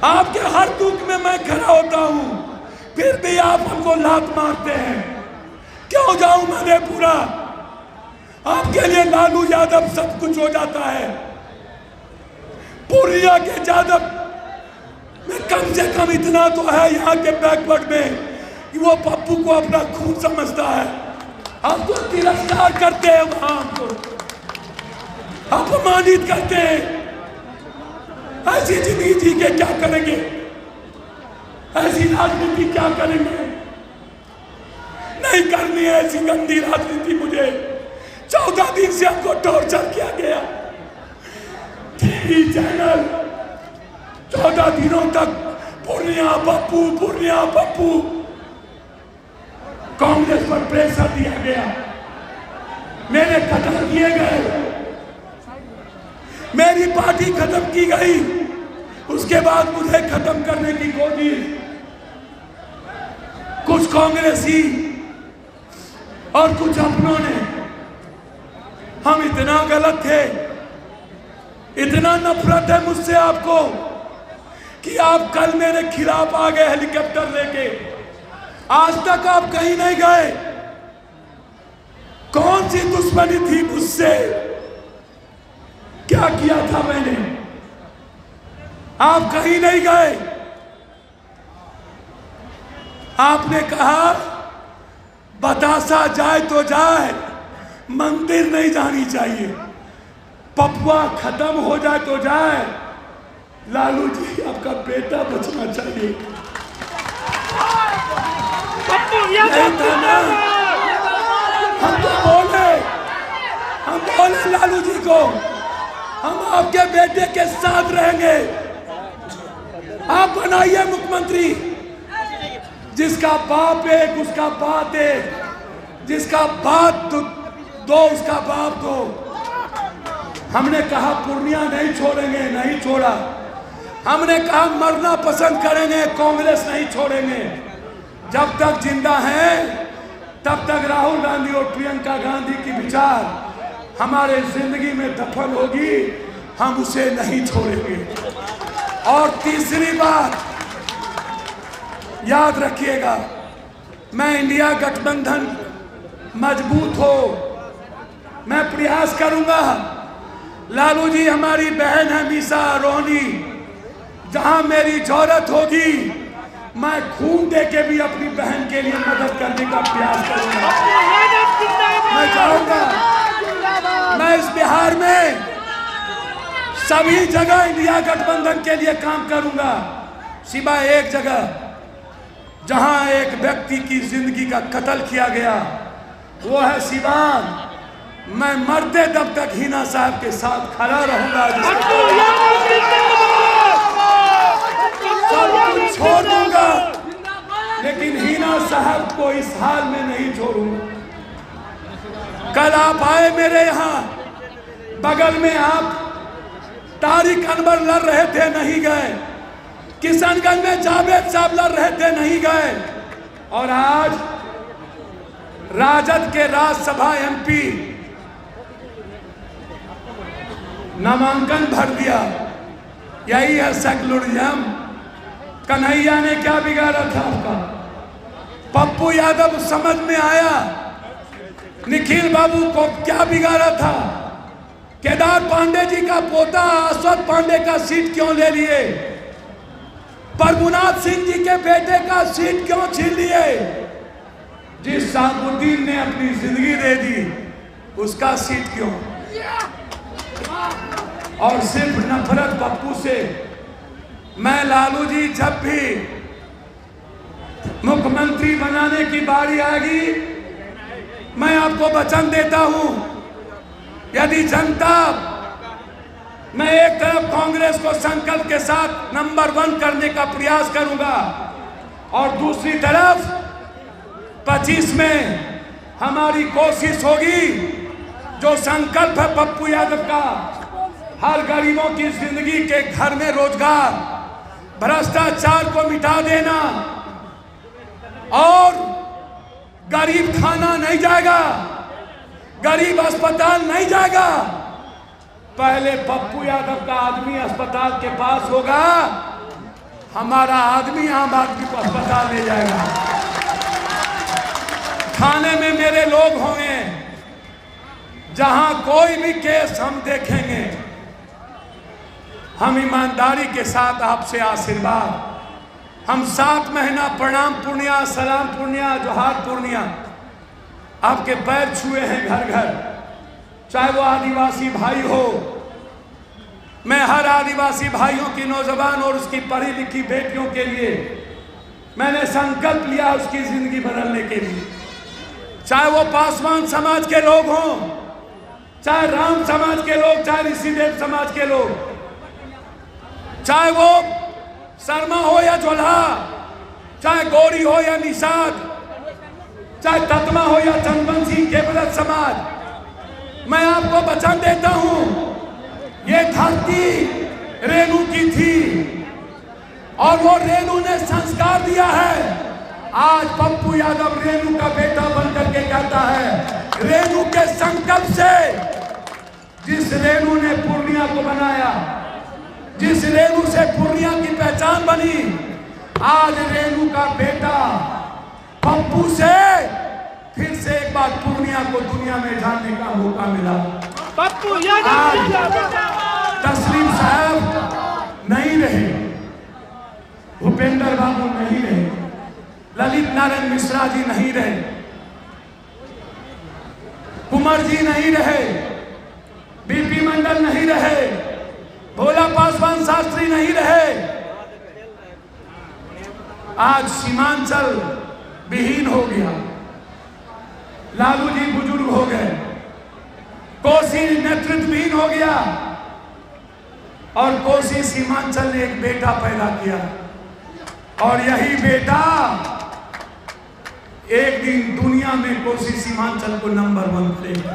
आपके हर दुख में मैं खड़ा होता हूं, फिर भी आप हमको लात मारते हैं। क्यों जाऊं मैं पूरा? आपके लिए लालू यादव सब कुछ हो जाता है। पूर्णिया के यादव में कम से कम इतना तो है यहाँ के बैकवर्ड में कि वो पप्पू को अपना खून समझता है। हमको तिरस्कार करते हैं, वहां हमको अपमानित करते हैं। ऐसी जिंदगी जी के क्या करेंगे? ऐसी राजनीति क्या करेंगे? नहीं करनी है ऐसी गंदी राजनीति। मुझे 14 दिन से हमको टॉर्चर किया गया। टीवी चैनल 14 दिनों तक पूर्णिया पप्पू कांग्रेस पर प्रेशर दिया गया। मेरे कत्ल किए गए, मेरी पार्टी खत्म की गई। उसके बाद मुझे खत्म करने की कोशिश कुछ कांग्रेसी और कुछ अपनों ने। हम इतना गलत थे, इतना नफरत है मुझसे आपको कि आप कल मेरे खिलाफ आ गए हेलीकॉप्टर लेके। आज तक आप कहीं नहीं गए। कौन सी दुश्मनी थी मुझसे? क्या किया था मैंने? आप कहीं नहीं गए। आपने कहा बतासा जाए तो जाए, मंदिर नहीं जानी चाहिए। पपुआ खत्म हो जाए तो जाए, लालू जी आपका बेटा बचना चाहिए। हम बोले लालू जी को, हम आपके बेटे के साथ रहेंगे। आप बनाइए मुख्यमंत्री। जिसका बाप एक उसका बात एक, जिसका बात दो उसका बाप दो। हमने कहा पूर्णिया नहीं छोड़ेंगे, नहीं छोड़ा। हमने कहा मरना पसंद करेंगे, कांग्रेस नहीं छोड़ेंगे। जब तक जिंदा हैं तब तक राहुल गांधी और प्रियंका गांधी की विचार हमारे जिंदगी में दफन होगी, हम उसे नहीं छोड़ेंगे। और तीसरी बात याद रखिएगा, मैं इंडिया गठबंधन मजबूत हो, मैं प्रयास करूंगा। लालू जी हमारी बहन है मीसा रोहनी, जहां मेरी जरूरत होगी मैं खून दे के भी अपनी बहन के लिए मदद करने का प्रयास करूंगा। मैं चाहूंगा, मैं इस बिहार में सभी जगह इंडिया गठबंधन के लिए काम करूंगा, सिवाय एक जगह जहां एक व्यक्ति की जिंदगी का कत्ल किया गया, वो है सिवान। मैं मरते दम तक हिना साहब के साथ खड़ा रहूंगा। सब कुछ छोड़ दूंगा, लेकिन हिना साहब को इस हाल में नहीं छोड़ूंगा। कल आप आए मेरे यहाँ, बगल में आप तारिक अनवर लड़ रहे थे, नहीं गए। किशनगंज में जावेद साहब लड़ रहे थे, नहीं गए। और आज राजद के राज्यसभा एमपी नामांकन भर दिया। यही है सेक्युलरिज्म। कन्हैया ने क्या बिगाड़ा था आपका? पप्पू यादव समझ में आया। निखिल बाबू को क्या बिगाड़ा था? केदार पांडे जी का पोता अश्वत्थ पांडे का सीट क्यों ले लिए? प्रभुनाथ सिंह जी के बेटे का सीट क्यों छीन लिए? जिस साबुद्दीन ने अपनी जिंदगी दे दी, उसका सीट क्यों? और सिर्फ नफरत पप्पू से। मैं लालू जी जब भी मुख्यमंत्री बनाने की बारी आएगी, मैं आपको वचन देता हूं, यदि जनता, मैं एक तरफ कांग्रेस को संकल्प के साथ नंबर 1 करने का प्रयास करूंगा और दूसरी तरफ 25 में हमारी कोशिश होगी, जो संकल्प है पप्पू यादव का, हर गरीबों की जिंदगी के घर में रोजगार, भ्रष्टाचार को मिटा देना। और गरीब खाना नहीं जाएगा, गरीब अस्पताल नहीं जाएगा। पहले पप्पू यादव का आदमी अस्पताल के पास होगा, हमारा आदमी आम आदमी को अस्पताल ले जाएगा। थाने में मेरे लोग होंगे, जहां कोई भी केस हम देखेंगे, हम ईमानदारी के साथ आपसे आशीर्वाद, हम 7 महीना प्रणाम पूर्णिया, सलाम पूर्णिया, जोहार पूर्णिया आपके पैर छुए हैं घर घर, चाहे वो आदिवासी भाई हो। मैं हर आदिवासी भाइयों की नौजवान और उसकी पढ़ी लिखी बेटियों के लिए मैंने संकल्प लिया उसकी जिंदगी बदलने के लिए, चाहे वो पासवान समाज के लोग हों, चाहे राम समाज के लोग, चाहे ऋषिदेव समाज के लोग, चाहे वो शर्मा हो या जोल्हा, चाहे गौरी हो या निषाद, चाहे तत्मा हो या चंदवंशी केवलत समाज। मैं आपको वचन देता हूं, ये धरती रेणु की थी और वो रेणु ने संस्कार दिया है। आज पप्पू यादव रेणु का बेटा बनकर के कहता है, रेणु के संकल्प से, जिस रेणु ने पूर्णिया को बनाया, जिस रेणु से पूर्णिया की पहचान बनी, आज रेणु का बेटा पप्पू से फिर से एक बार पूर्णिया को दुनिया में जानने का मौका मिला। पप्पू तस्लीम साहब नहीं रहे, भूपेंद्र बाबू नहीं रहे, ललित नारायण मिश्रा जी नहीं रहे, कुमार जी नहीं रहे, बीपी मंडल नहीं रहे, भोला पासवान शास्त्री नहीं रहे। आज सीमांचल विहीन हो गया, लालू जी बुजुर्ग हो गए, कोसी नेतृत्वहीन हो गया और कोसी सीमांचल ने एक बेटा पैदा किया और यही बेटा एक दिन दुनिया में कोसी सीमांचल को नंबर 1 करेगा।